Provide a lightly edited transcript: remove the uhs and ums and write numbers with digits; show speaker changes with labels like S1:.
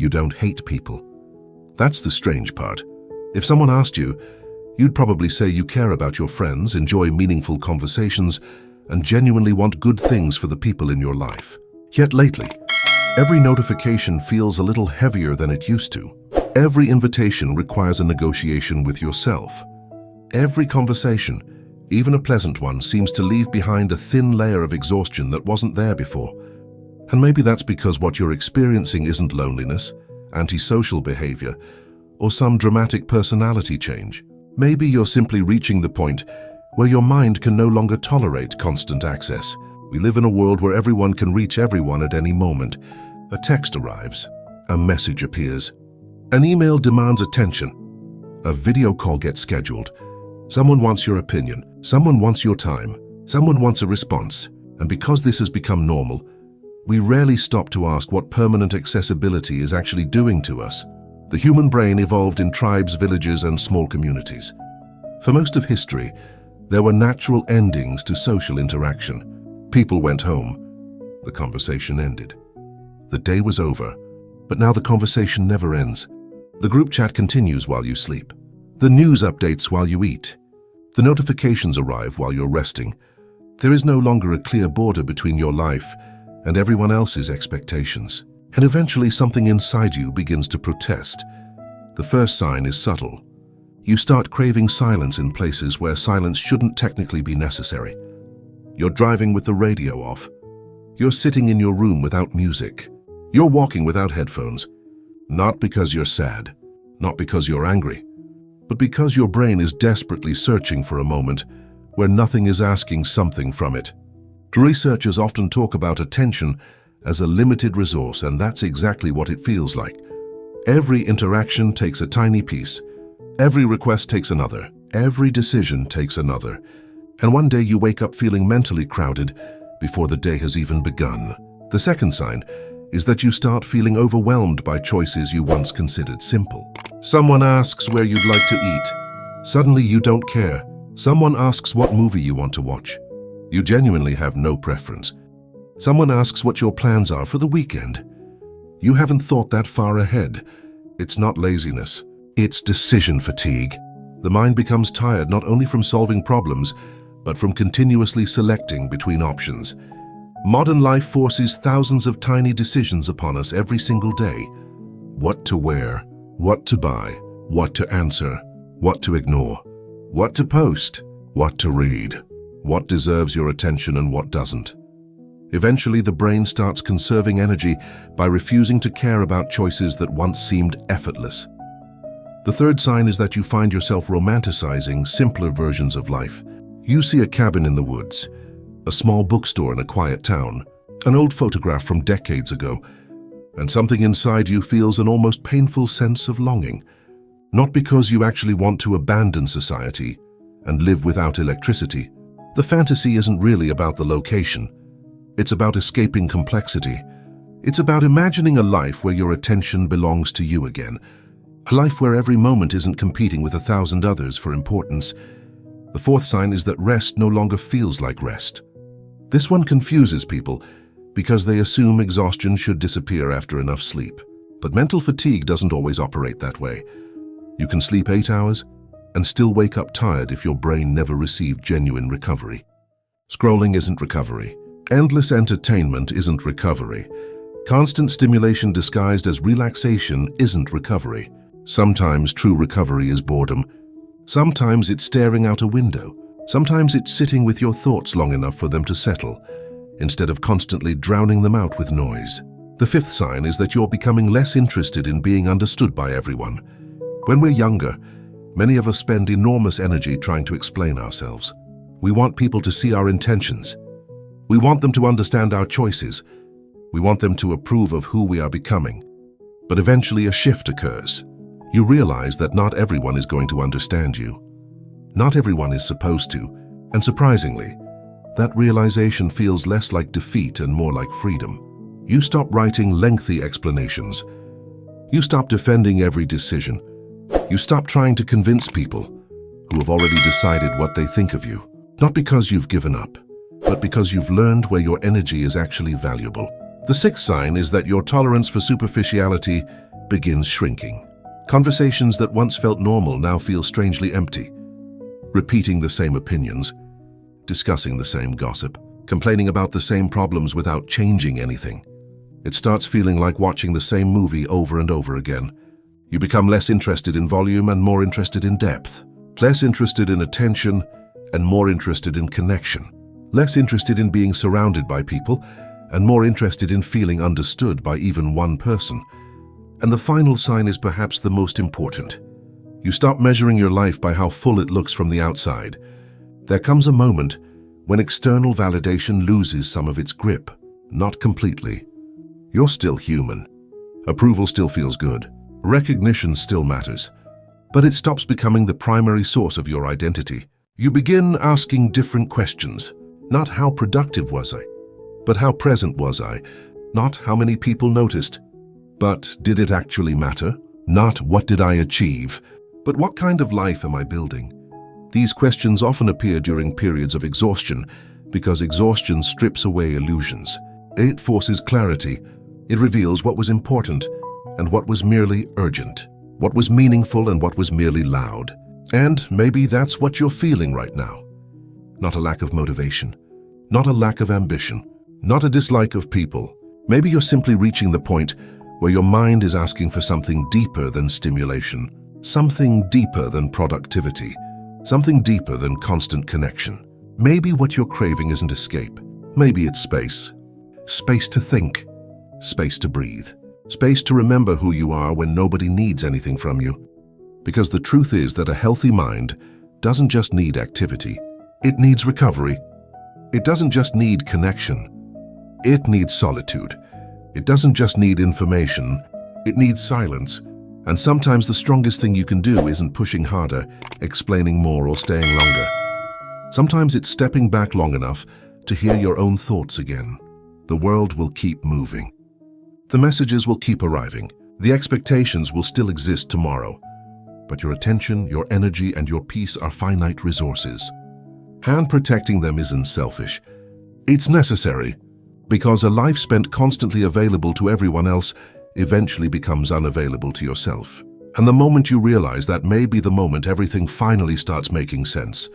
S1: You don't hate people. That's the strange part. If someone asked you, you'd probably say you care about your friends, enjoy meaningful conversations, and genuinely want good things for the people in your life. Yet lately, every notification feels a little heavier than it used to. Every invitation requires a negotiation with yourself. Every conversation, even a pleasant one, seems to leave behind a thin layer of exhaustion that wasn't there before. And maybe that's because what you're experiencing isn't loneliness, antisocial behavior, or some dramatic personality change. Maybe you're simply reaching the point where your mind can no longer tolerate constant access. We live in a world where everyone can reach everyone at any moment. A text arrives, a message appears, an email demands attention, a video call gets scheduled. Someone wants your opinion, someone wants your time, someone wants a response. And because this has become normal, we rarely stop to ask what permanent accessibility is actually doing to us. The human brain evolved in tribes, villages, and small communities. For most of history, there were natural endings to social interaction. People went home. The conversation ended. The day was over, but now the conversation never ends. The group chat continues while you sleep. The news updates while you eat. The notifications arrive while you're resting. There is no longer a clear border between your life and everyone else's expectations. And eventually something inside you begins to protest. The first sign is subtle. You start craving silence in places where silence shouldn't technically be necessary. You're driving with the radio off. You're sitting in your room without music. You're walking without headphones. Not because you're sad, not because you're angry, but because your brain is desperately searching for a moment where nothing is asking something from it. Researchers often talk about attention as a limited resource, and that's exactly what it feels like. Every interaction takes a tiny piece. Every request takes another. Every decision takes another. And one day you wake up feeling mentally crowded before the day has even begun. The second sign is that you start feeling overwhelmed by choices you once considered simple. Someone asks where you'd like to eat. Suddenly you don't care. Someone asks what movie you want to watch. You genuinely have no preference. Someone asks what your plans are for the weekend. You haven't thought that far ahead. It's not laziness. It's decision fatigue. The mind becomes tired not only from solving problems, but from continuously selecting between options. Modern life forces thousands of tiny decisions upon us every single day. What to wear, what to buy, what to answer, what to ignore, what to post, what to read, what deserves your attention and what doesn't. Eventually, the brain starts conserving energy by refusing to care about choices that once seemed effortless. The third sign is that you find yourself romanticizing simpler versions of life. You see a cabin in the woods, a small bookstore in a quiet town, an old photograph from decades ago, and something inside you feels an almost painful sense of longing. Not because you actually want to abandon society and live without electricity. The fantasy isn't really about the location. It's about escaping complexity. It's about imagining a life where your attention belongs to you again. A life where every moment isn't competing with 1,000 others for importance. The fourth sign is that rest no longer feels like rest. This one confuses people because they assume exhaustion should disappear after enough sleep. But mental fatigue doesn't always operate that way. You can sleep 8 hours and still wake up tired if your brain never received genuine recovery. Scrolling isn't recovery. Endless entertainment isn't recovery. Constant stimulation disguised as relaxation isn't recovery. Sometimes true recovery is boredom. Sometimes it's staring out a window. Sometimes it's sitting with your thoughts long enough for them to settle, instead of constantly drowning them out with noise. The fifth sign is that you're becoming less interested in being understood by everyone. When we're younger, many of us spend enormous energy trying to explain ourselves. We want people to see our intentions. We want them to understand our choices. We want them to approve of who we are becoming. But eventually a shift occurs. You realize that not everyone is going to understand you. Not everyone is supposed to, and surprisingly, that realization feels less like defeat and more like freedom. You stop writing lengthy explanations. You stop defending every decision. You stop trying to convince people who have already decided what they think of you. Not because you've given up, but because you've learned where your energy is actually valuable. The sixth sign is that your tolerance for superficiality begins shrinking. Conversations that once felt normal now feel strangely empty. Repeating the same opinions, discussing the same gossip, complaining about the same problems without changing anything. It starts feeling like watching the same movie over and over again. You become less interested in volume and more interested in depth. Less interested in attention and more interested in connection. Less interested in being surrounded by people and more interested in feeling understood by even one person. And the final sign is perhaps the most important. You stop measuring your life by how full it looks from the outside. There comes a moment when external validation loses some of its grip. Not completely. You're still human. Approval still feels good. Recognition still matters. But it stops becoming the primary source of your identity. You begin asking different questions. Not how productive was I, but how present was I? Not how many people noticed, but did it actually matter? Not what did I achieve, but what kind of life am I building? These questions often appear during periods of exhaustion because exhaustion strips away illusions. It forces clarity. It reveals what was important and what was merely urgent, what was meaningful and what was merely loud. And maybe that's what you're feeling right now. Not a lack of motivation, not a lack of ambition, not a dislike of people. Maybe you're simply reaching the point where your mind is asking for something deeper than stimulation, something deeper than productivity, something deeper than constant connection. Maybe what you're craving isn't escape. Maybe it's space. Space to think, space to breathe, space to remember who you are when nobody needs anything from you. Because the truth is that a healthy mind doesn't just need activity, it needs recovery. It doesn't just need connection, it needs solitude. It doesn't just need information, it needs silence. And sometimes the strongest thing you can do isn't pushing harder, explaining more, or staying longer. Sometimes it's stepping back long enough to hear your own thoughts again. The world will keep moving. The messages will keep arriving. The expectations will still exist tomorrow. But your attention, your energy, and your peace are finite resources. Hand protecting them isn't selfish. It's necessary, because a life spent constantly available to everyone else eventually becomes unavailable to yourself. And the moment you realize that may be the moment everything finally starts making sense.